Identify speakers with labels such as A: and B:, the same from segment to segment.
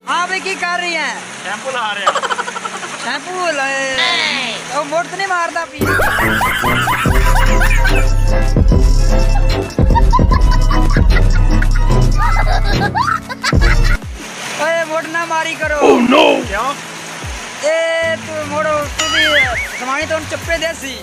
A: हाँ भाई की कर रही है?
B: शैम्पू ला रहे हैं।
A: शैम्पू वो मोट तो नहीं मारता पी। ओए मोट ना मारी करो।
B: Oh no! क्यों?
A: ए तू मोड़ो तू भी समानी तो चप्पे देसी।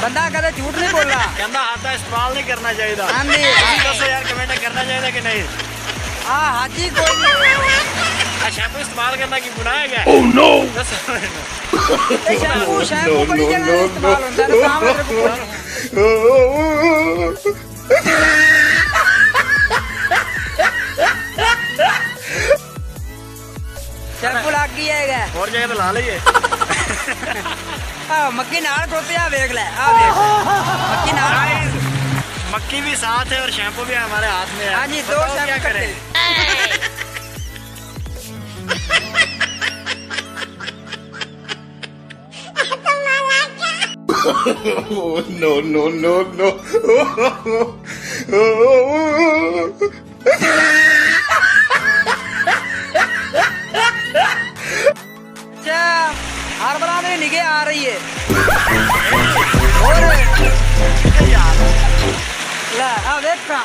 A: बंदा कदे झूठ नहीं बोला।
B: कहता हाथ का इस्तेमाल नहीं करना चाहिए।
A: हाँ जी।
B: दसो यार कमेंट करना चाहिए कि नहीं?
A: हाँ हाजी कोई नहीं।
B: शैम्पू इस्तेमाल करना की गुनाह है क्या?
C: Oh no!
A: शैम्पू शैम्पू बड़ी जगह इस्तेमाल होता है ना काम है तेरे को। शैम्पू लग गई है
B: और जगह तो ला लीजिए।
A: मक्की नाल खोते आ देख ले आ देख मक्की नाल
B: मक्की भी साथ है और शैम्पू भी हमारे हाथ में है।
A: हाँ जी दो
B: क्या
A: शैम्पू
B: करें?
C: Oh no no no no!
A: अच्छा हर बना में निगे आ रही है और
B: यार
A: ले आ देख का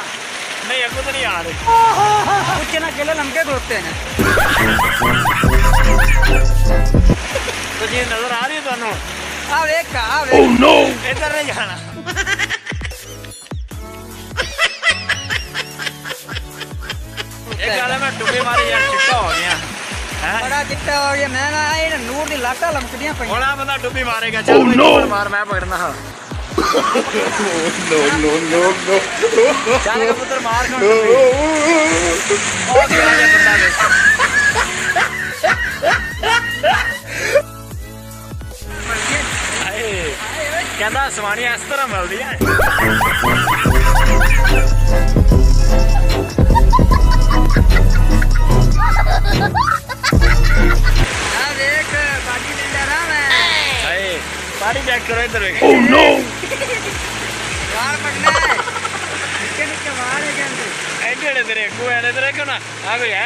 B: नहीं अगू तो नहीं आ रही।
A: कुछ ना केले लमके खोते हैं
B: तो जी नजर आ रही है दोनों?
A: आ देख का आ
C: Oh
A: देख
C: no!
B: इधर नहीं जाना। एक गाले में डुबी मारी यार चिट्टा हो गया हैं?
A: बड़ा चिट्टा हो गया मैं ना ये नूर दी लाटा लमकदियां पई
B: बड़ा बंदा डुबी मारेगा। चल
C: Oh no!
B: मार मैं पकड़ना। हाँ
C: No no no no!
B: चल कबूतर मार कर बहुत बड़ा ये बंदा है। कहता सवानी इस तरह मिलती है।
A: आ देख बाकी डंडा रहा मैं
B: सारी चेक करो इधर।
C: Oh no!
A: बाहर पकड़ना है निक्के निक्के बाहर है के
B: एडे तेरे को एडे तेरे को ना आ कोई है।